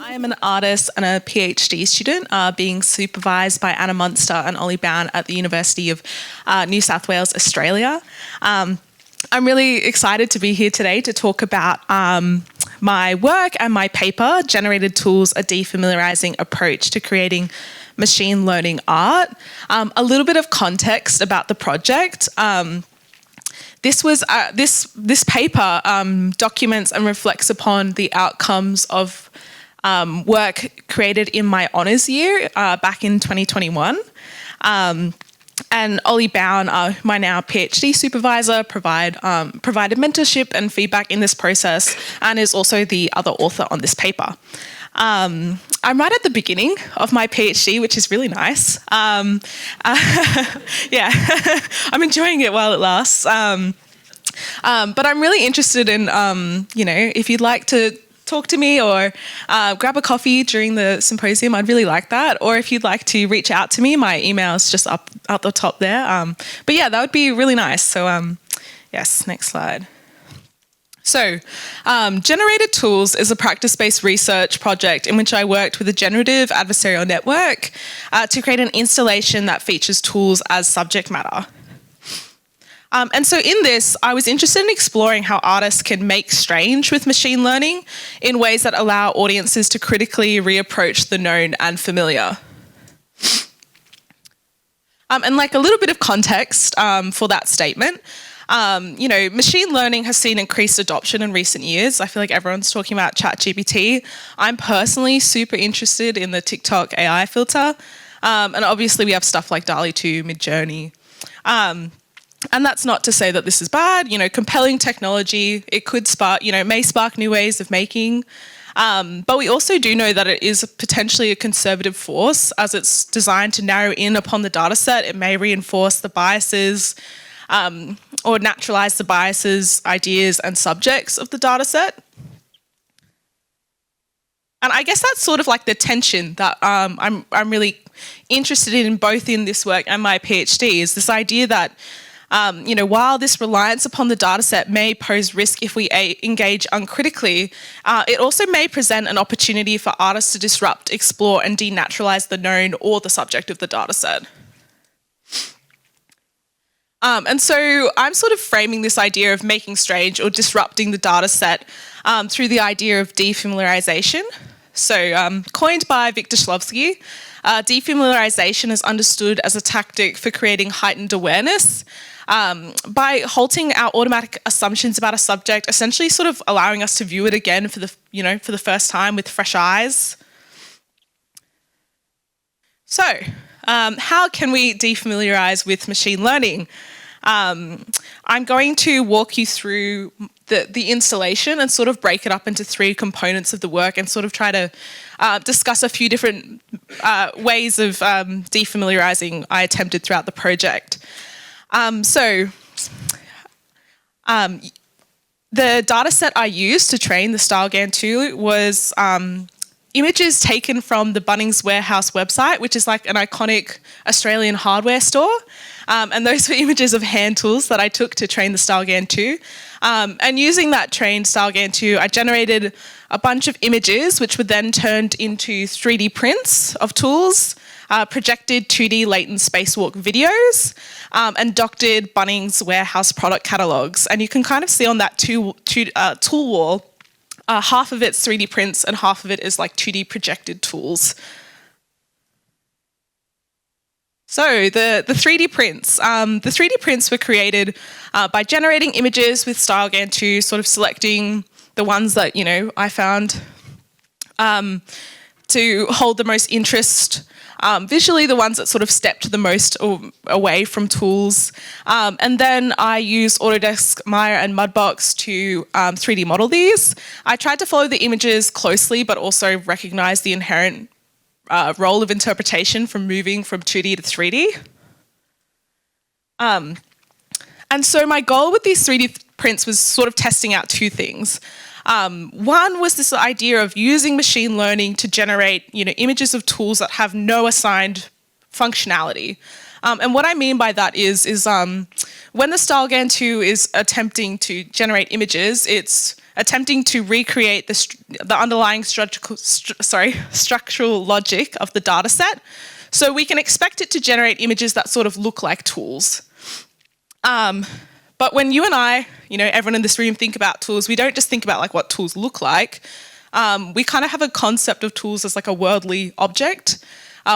I am an artist and a PhD student being supervised by Anna Munster and Ollie Bown at the University of New South Wales, Australia. I'm really excited to be here today to talk about my work and my paper, Generated Tools, a Defamiliarizing Approach to Creating Machine Learning Art. A little bit of context about the project. This paper documents and reflects upon the outcomes of work created in my honours year back in 2021. And Ollie Bown, my now PhD supervisor, provided mentorship and feedback in this process and is also the other author on this paper. I'm right at the beginning of my PhD, which is really nice. Yeah, I'm enjoying it while it lasts. But I'm really interested in, if you'd like to talk to me or grab a coffee during the symposium, I'd really like that. Or if you'd like to reach out to me, my email is just up at the top there. But yeah, that would be really nice. So yes, next slide. So, Generated Tools is a practice-based research project in which I worked with the Generative Adversarial Network to create an installation that features tools as subject matter. And so in this, I was interested in exploring how artists can make strange with machine learning in ways that allow audiences to critically reapproach the known and familiar. And like a little bit of context for that statement, machine learning has seen increased adoption in recent years. I feel like everyone's talking about ChatGPT. I'm personally super interested in the TikTok AI filter. And obviously we have stuff like DALL-E 2, Midjourney. And that's not to say that this is bad. Compelling technology, it could spark, may spark new ways of making. But we also do know that it is potentially a conservative force as it's designed to narrow in upon the data set. It may reinforce the biases or naturalize the biases, ideas, and subjects of the data set. And I guess that's sort of like the tension that I'm really interested in both in this work and my PhD, is this idea that while this reliance upon the data set may pose risk if we engage uncritically, it also may present an opportunity for artists to disrupt, explore, and denaturalize the known or the subject of the data set. And so I'm sort of framing this idea of making strange or disrupting the data set through the idea of defamiliarization. So coined by Victor Shklovsky, defamiliarization is understood as a tactic for creating heightened awareness by halting our automatic assumptions about a subject, essentially sort of allowing us to view it again for the first time with fresh eyes. So, how can we defamiliarize with machine learning? I'm going to walk you through the installation and sort of break it up into three components of the work and sort of try to discuss a few different ways of defamiliarizing I attempted throughout the project. The data set I used to train the StyleGAN 2 was images taken from the Bunnings Warehouse website, which is like an iconic Australian hardware store. And those were images of hand tools that I took to train the StyleGAN 2. And using that trained StyleGAN 2, I generated a bunch of images which were then turned into 3D prints of tools, projected 2D latent spacewalk videos, and doctored Bunnings Warehouse product catalogues. And you can kind of see on that tool wall, half of it's 3D prints and half of it is like 2D projected tools. So the 3D prints. The 3D prints were created by generating images with StyleGAN 2, sort of selecting the ones that, I found to hold the most interest. Visually, the ones that sort of stepped the most away from tools. And then I used Autodesk, Maya, and Mudbox to 3D model these. I tried to follow the images closely, but also recognize the inherent role of interpretation from moving from 2D to 3D. And so my goal with these 3D prints was sort of testing out two things. One was this idea of using machine learning to generate, images of tools that have no assigned functionality. And what I mean by that is when the StyleGAN 2 is attempting to generate images, it's attempting to recreate the underlying structural logic of the data set. So we can expect it to generate images that sort of look like tools. But when you and I, everyone in this room think about tools, we don't just think about like what tools look like. We kind of have a concept of tools as like a worldly object.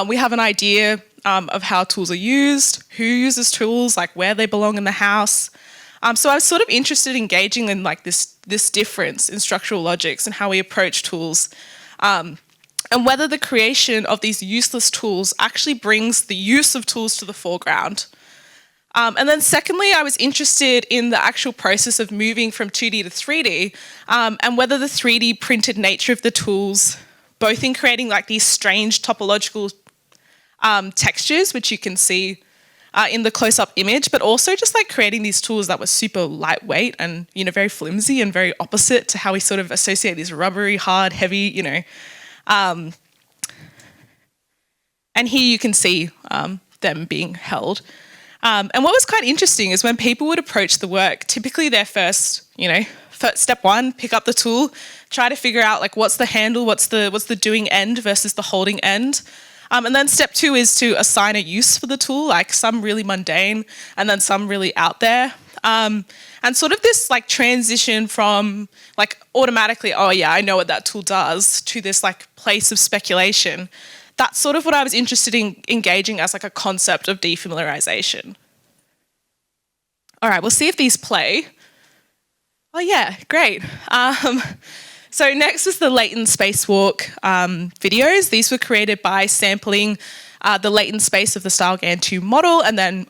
We have an idea of how tools are used, who uses tools, like where they belong in the house. So I was sort of interested in engaging in like this difference in structural logics and how we approach tools, and whether the creation of these useless tools actually brings the use of tools to the foreground. And then secondly, I was interested in the actual process of moving from 2D to 3D, and whether the 3D printed nature of the tools, both in creating like these strange topological textures, which you can see in the close-up image, but also just like creating these tools that were super lightweight and, very flimsy and very opposite to how we sort of associate these rubbery, hard, heavy, and here you can see them being held. And what was quite interesting is when people would approach the work, typically their first step one, pick up the tool, try to figure out like what's the handle, what's the doing end versus the holding end. And then step two is to assign a use for the tool, like some really mundane and then some really out there. And sort of this like transition from like automatically, oh yeah, I know what that tool does, to this like place of speculation. That's sort of what I was interested in engaging as like a concept of defamiliarization. All right, we'll see if these play. Oh yeah, great. So next was the latent spacewalk videos. These were created by sampling the latent space of the StyleGAN2 model and then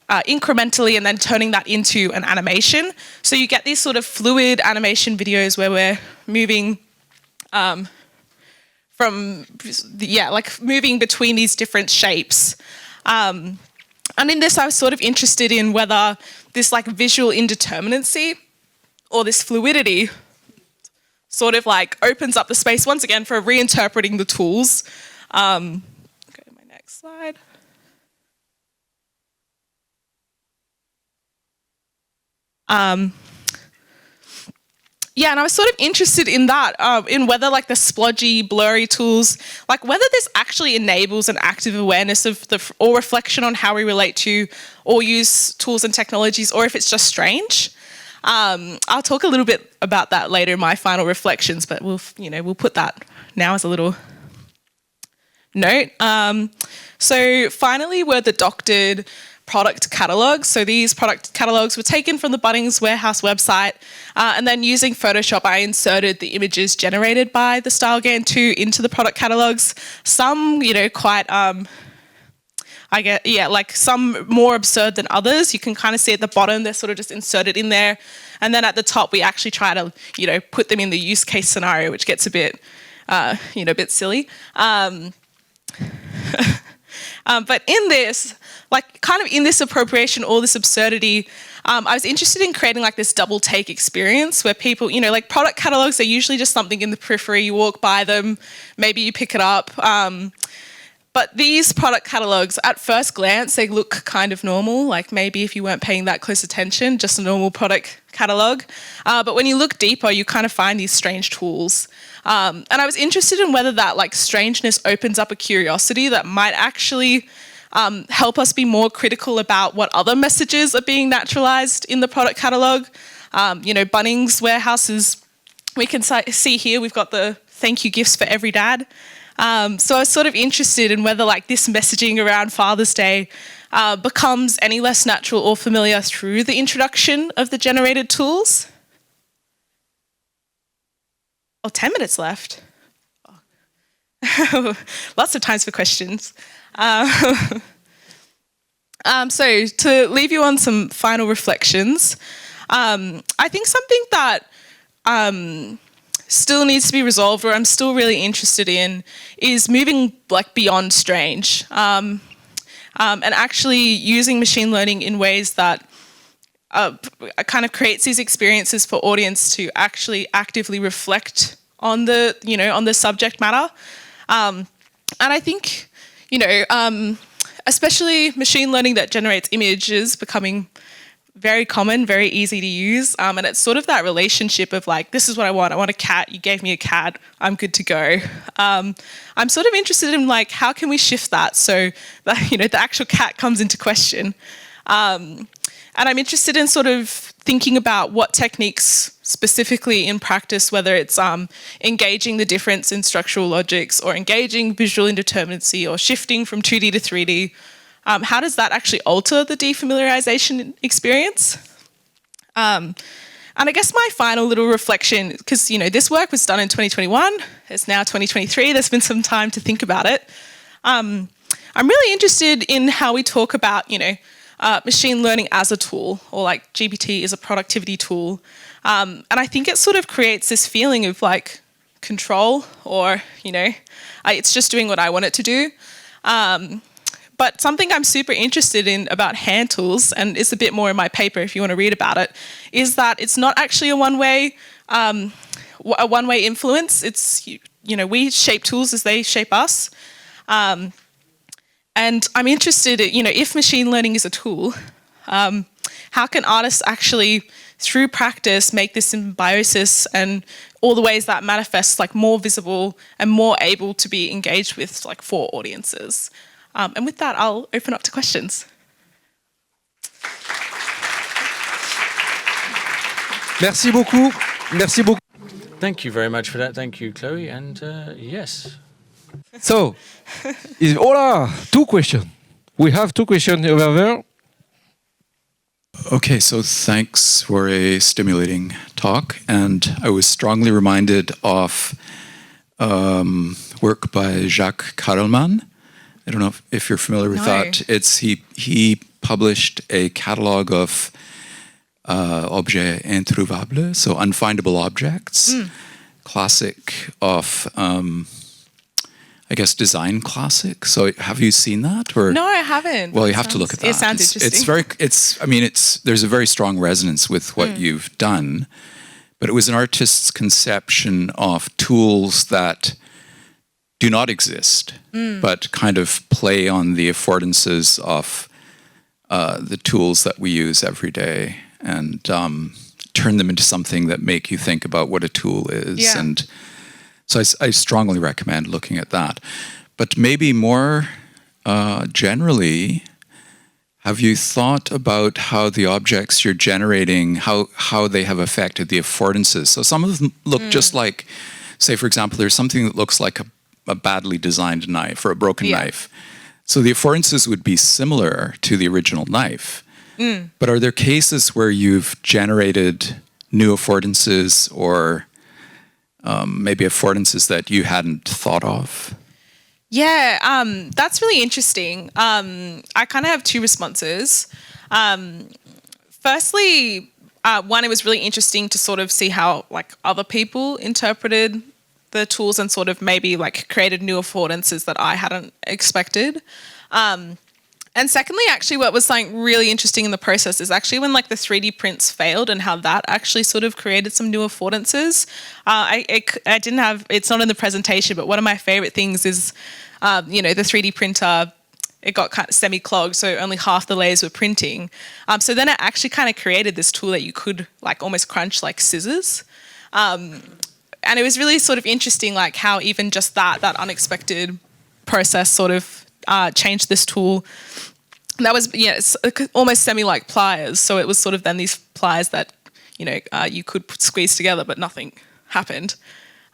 incrementally and then turning that into an animation. So you get these sort of fluid animation videos where we're moving moving between these different shapes. And in this, I was sort of interested in whether this like visual indeterminacy or this fluidity sort of like opens up the space once again for reinterpreting the tools. Go to my next slide. Yeah, and I was sort of interested in that, in whether like the splodgy, blurry tools, like whether this actually enables an active awareness of or reflection on how we relate to or use tools and technologies, or if it's just strange. I'll talk a little bit about that later in my final reflections, but we'll put that now as a little note. So finally were the doctored product catalogues. So these product catalogues were taken from the Bunnings Warehouse website, and then using Photoshop, I inserted the images generated by the StyleGAN2 into the product catalogues. Some, quite, like some more absurd than others. You can kind of see at the bottom, they're sort of just inserted in there. And then at the top, we actually try to, put them in the use case scenario, which gets a bit, a bit silly. But in this, like kind of in this appropriation, all this absurdity, I was interested in creating like this double take experience where people, like product catalogs are usually just something in the periphery, you walk by them, maybe you pick it up. But these product catalogs, at first glance, they look kind of normal, like maybe if you weren't paying that close attention, just a normal product catalog. But when you look deeper, you kind of find these strange tools. And I was interested in whether that like strangeness opens up a curiosity that might actually help us be more critical about what other messages are being naturalized in the product catalog. Bunnings Warehouses, we can see here, we've got the thank you gifts for every dad. So I was sort of interested in whether like this messaging around Father's Day becomes any less natural or familiar through the introduction of the generated tools. 10 minutes left. Lots of times for questions. So to leave you on some final reflections, I think something that still needs to be resolved, or I'm still really interested in, is moving like beyond strange, and actually using machine learning in ways that kind of creates these experiences for audience to actually actively reflect on the, on the subject matter. And I think, especially machine learning that generates images becoming very common, very easy to use. And it's sort of that relationship of like, this is what I want. I want a cat. You gave me a cat. I'm good to go. I'm sort of interested in like, how can we shift that so that, the actual cat comes into question? And I'm interested in sort of thinking about what techniques specifically in practice, whether it's engaging the difference in structural logics or engaging visual indeterminacy or shifting from 2D to 3D, how does that actually alter the defamiliarization experience? And I guess my final little reflection, because this work was done in 2021, it's now 2023, there's been some time to think about it. I'm really interested in how we talk about, machine learning as a tool, or like GPT is a productivity tool. And I think it sort of creates this feeling of like control, or, it's just doing what I want it to do. But something I'm super interested in about hand tools, and it's a bit more in my paper if you want to read about it, is that it's not actually a one-way influence. It's, we shape tools as they shape us. And I'm interested in, if machine learning is a tool, how can artists actually, through practice, make this symbiosis and all the ways that manifests like more visible and more able to be engaged with like for audiences? And with that, I'll open up to questions. Merci beaucoup. Merci beaucoup. Thank you very much for that. Thank you, Chloe. And yes. So, hola, 2 questions. We have 2 questions over there. Okay, so thanks for a stimulating talk. And I was strongly reminded of work by Jacques Karelman. I don't know if you're familiar with that. He published a catalog of objets introuvables, so unfindable objects, classic of, I guess, design classic. So have you seen that? Or? No, I haven't. Well, you have to look at that. It sounds interesting. There's a very strong resonance with what you've done, but it was an artist's conception of tools that do not exist, but kind of play on the affordances of the tools that we use every day, and turn them into something that make you think about what a tool is. Yeah. And so I strongly recommend looking at that. But maybe more generally, have you thought about how the objects you're generating, how they have affected the affordances? So some of them look just like, say, for example, there's something that looks like a badly designed knife or a broken knife. So the affordances would be similar to the original knife. But are there cases where you've generated new affordances, or maybe affordances that you hadn't thought of? Yeah, that's really interesting. I kind of have 2 responses. Firstly, one, it was really interesting to sort of see how like other people interpreted the tools and sort of maybe like created new affordances that I hadn't expected. And secondly, actually what was like really interesting in the process is actually when like the 3D prints failed and how that actually sort of created some new affordances. I didn't have, it's not in the presentation, but one of my favorite things is, the 3D printer, it got kind of semi-clogged, so only half the layers were printing. So then it actually kind of created this tool that you could like almost crunch like scissors. And it was really sort of interesting, like how even just that unexpected process sort of changed this tool. And that was, it's almost semi-like pliers. So it was sort of then these pliers that, you could squeeze together, but nothing happened.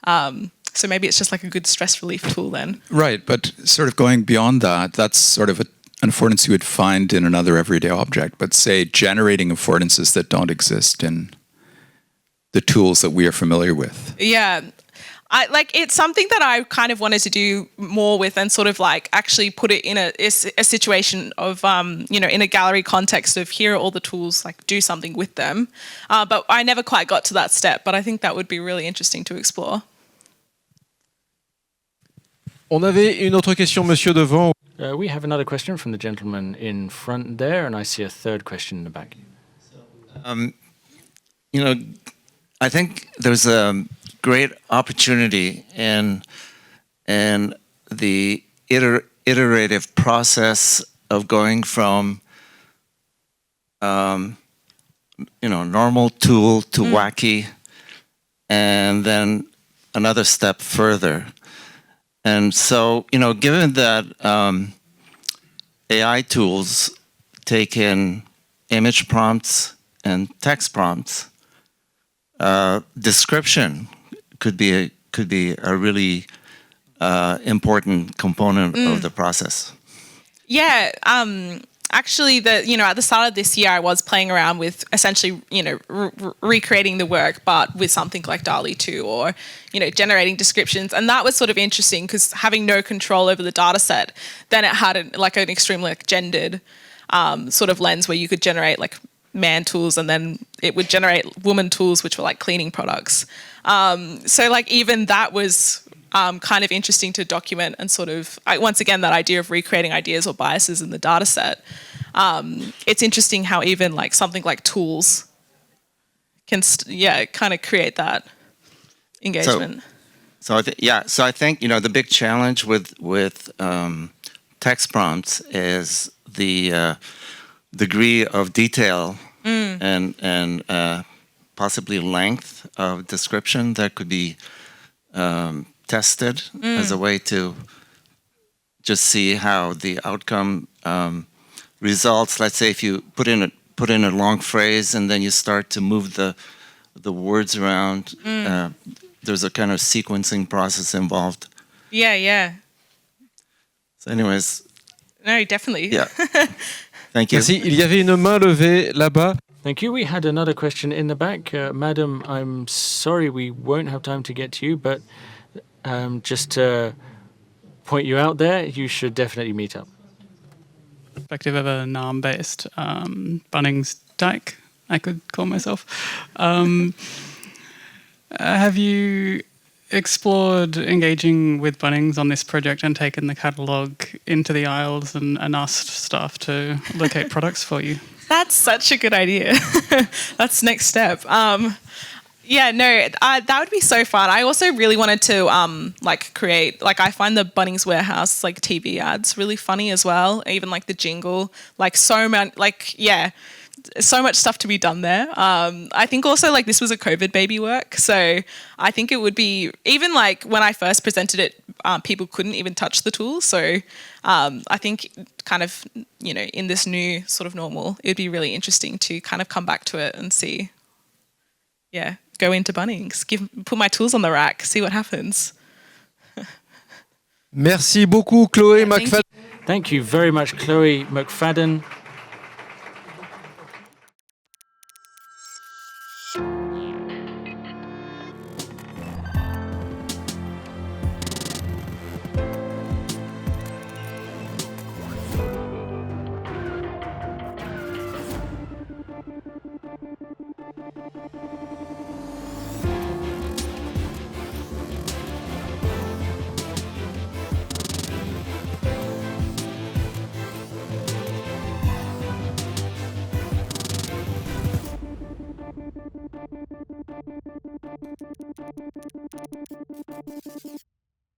So maybe it's just like a good stress relief tool then. Right, but sort of going beyond that, that's sort of an affordance you would find in another everyday object, but say generating affordances that don't exist in the tools that we are familiar with. Yeah. It's something that I kind of wanted to do more with, and sort of like actually put it in a situation of, in a gallery context of here are all the tools, like do something with them. But I never quite got to that step, but I think that would be really interesting to explore. On avait une autre question, monsieur devant. We have another question from the gentleman in front there, and I see a third question in the back. I think there's a great opportunity in the iterative process of going from normal tool to wacky, and then another step further. And so, given that AI tools take in image prompts and text prompts, description could be a really important component of the process. Yeah, actually, at the start of this year, I was playing around with essentially, recreating the work, but with something like DALL-E 2 or, generating descriptions. And that was sort of interesting because having no control over the data set, then it had an extremely gendered sort of lens where you could generate like man tools and then it would generate woman tools, which were like cleaning products. So like even that was kind of interesting to document and sort of, once again, that idea of recreating ideas or biases in the data set. It's interesting how even like something like tools can, kind of create that engagement. So I think the big challenge with text prompts is the degree of detail and possibly length of description that could be tested as a way to just see how the outcome results. Let's say if you put in a long phrase and then you start to move the words around, there's a kind of sequencing process involved. Yeah. So anyways. No, definitely. Yeah. Thank you. Merci. Il y avait une main levée là-bas. Thank you. We had another question in the back. Madam, I'm sorry we won't have time to get to you, but just to point you out there, you should definitely meet up. Perspective of a NARM-based Bunnings dyke, I could call myself. Have you explored engaging with Bunnings on this project and taken the catalogue into the aisles and asked staff to locate products for you? That's such a good idea. That's next step. That would be so fun. I also really wanted to create, I find the Bunnings Warehouse TV ads really funny as well. Even the jingle, so much stuff to be done there. I think also this was a COVID baby work, so I think it would be even when I first presented it, people couldn't even touch the tool. So I think kind of in this new sort of normal, it'd be really interesting to kind of come back to it and see. Yeah, go into Bunnings, put my tools on the rack, see what happens. Merci beaucoup, Chloé McFadden. Thank you very much, Chloé McFadden.